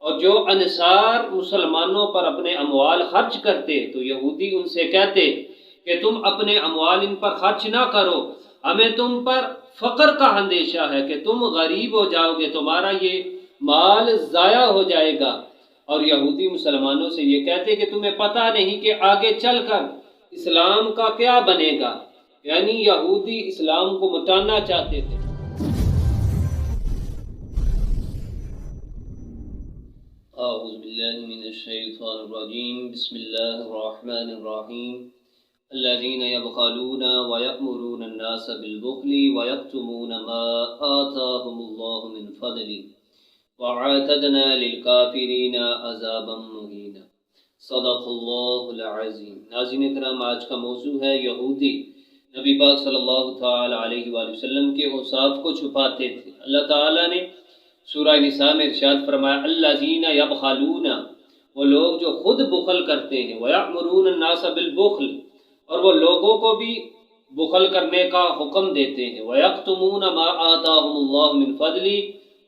اور جو انصار مسلمانوں پر اپنے اموال خرچ کرتے تو یہودی ان سے کہتے کہ تم اپنے اموال ان پر خرچ نہ کرو، ہمیں تم پر فقر کا اندیشہ ہے کہ تم غریب ہو جاؤ گے، تمہارا یہ مال ضائع ہو جائے گا۔ اور یہودی مسلمانوں سے یہ کہتے کہ تمہیں پتہ نہیں کہ آگے چل کر اسلام کا کیا بنے گا، یعنی یہودی اسلام کو مٹانا چاہتے تھے۔ اعوذ باللہ من الشیطان الرجیم، بسم اللہ الرحمن الرحیم۔ الذين يبخلون ويأمرون الناس بالبخل ويكتمون ما آتاهم الله من فضله وأعتدنا للكافرين عذابا مهينا۔ صدق اللہ العظیم۔ ناظرین کرام، آج کا موضوع ہے یہودی نبی پاک صلی اللہ تعالی علیہ وآلہ وسلم کے اوصاف کو چھپاتے تھے۔ اللہ تعالیٰ نے سورہ نساء میں ارشاد فرمایا، الذین یبخلون، وہ لوگ جو خود بخل کرتے ہیں، ویأمرون الناس بالبخل، اور وہ لوگوں کو بھی بخل کرنے کا حکم دیتے ہیں، وَيَكْتُمُونَ مَا آتَاهُمُ اللَّهُ مِنْ فَضْلِهِ،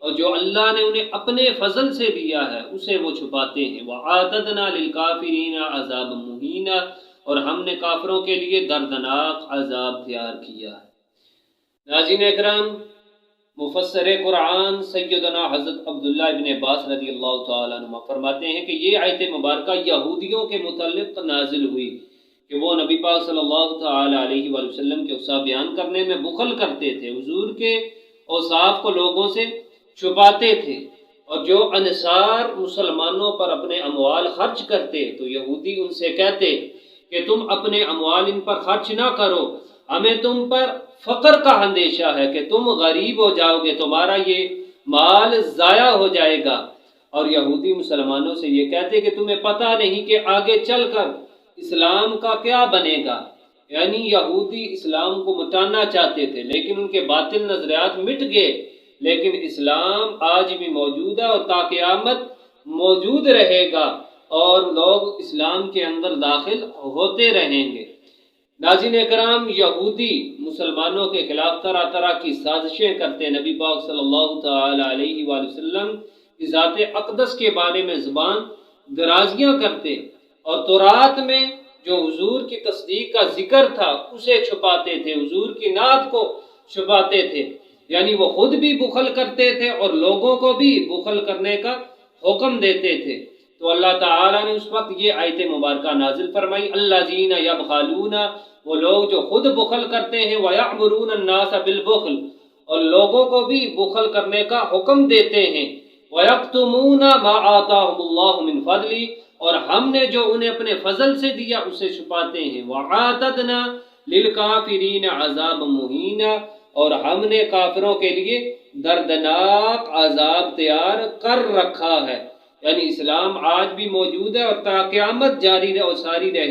اور جو اللہ نے انہیں اپنے فضل سے دیا ہے اسے وہ چھپاتے ہیں، وَأَعْتَدْنَا لِلْكَافِرِينَ عَذَابًا مُهِينًا، اور ہم نے کافروں کے لیے دردناک عذاب تیار کیا ہے۔ ناظرین اکرام، مفسر قرآن سیدنا حضرت عبداللہ ابن عباس رضی اللہ تعالیٰ عنہ فرماتے ہیں کہ یہ آیت مبارکہ یہودیوں کے متعلق نازل ہوئی کہ وہ نبی پاک صلی اللہ تعالی علیہ وآلہ وسلم کے اوصاف بیان کرنے میں بخل کرتے تھے، حضور کے اوصاف کو لوگوں سے چھپاتے تھے، اور جو انصار مسلمانوں پر اپنے اموال خرچ کرتے تو یہودی ان سے کہتے کہ تم اپنے اموال ان پر خرچ نہ کرو، ہمیں تم پر فقر کا اندیشہ ہے کہ تم غریب ہو جاؤ گے، تمہارا یہ مال ضائع ہو جائے گا۔ اور یہودی مسلمانوں سے یہ کہتے کہ تمہیں پتہ نہیں کہ آگے چل کر اسلام کا کیا بنے گا، یعنی یہودی اسلام کو مٹانا چاہتے تھے، لیکن ان کے باطل نظریات مٹ گئے، لیکن اسلام آج بھی موجود ہے اور تا قیامت موجود رہے گا، اور لوگ اسلام کے اندر داخل ہوتے رہیں گے۔ ناظرین اکرام، یہودی مسلمانوں کے خلاف طرح طرح کی سازشیں کرتے، نبی پاک صلی اللہ تعالی علیہ وآلہ وسلم کی ذات اقدس کے بارے میں زبان درازیاں کرتے، اور تورات میں جو حضور کی تصدیق کا ذکر تھا اسے چھپاتے تھے، حضور کی نعت کو چھپاتے تھے، یعنی وہ خود بھی بخل کرتے تھے اور لوگوں کو بھی بخل کرنے کا حکم دیتے تھے۔ تو اللہ تعالیٰ نے اس وقت یہ آیت مبارکہ نازل فرمائی، الذین یبخلون، وہ لوگ جو خود بخل کرتے ہیں، ویأمرون الناس بالبخل، اور لوگوں کو بھی بخل کرنے کا حکم دیتے ہیں، ویکتمون ما آتاہم اللہ من فضلہ، اور ہم نے جو انہیں اپنے فضل سے دیا اسے چھپاتے ہیں، وَعَاتَدْنَا لِلْكَافِرِينَ عَذَابًا مُهِينًا، اور ہم نے کافروں کے لیے دردناک عذاب تیار کر رکھا ہے۔ یعنی اسلام آج بھی موجود ہے اور تا قیامت جاری رہے اور ساری رہے۔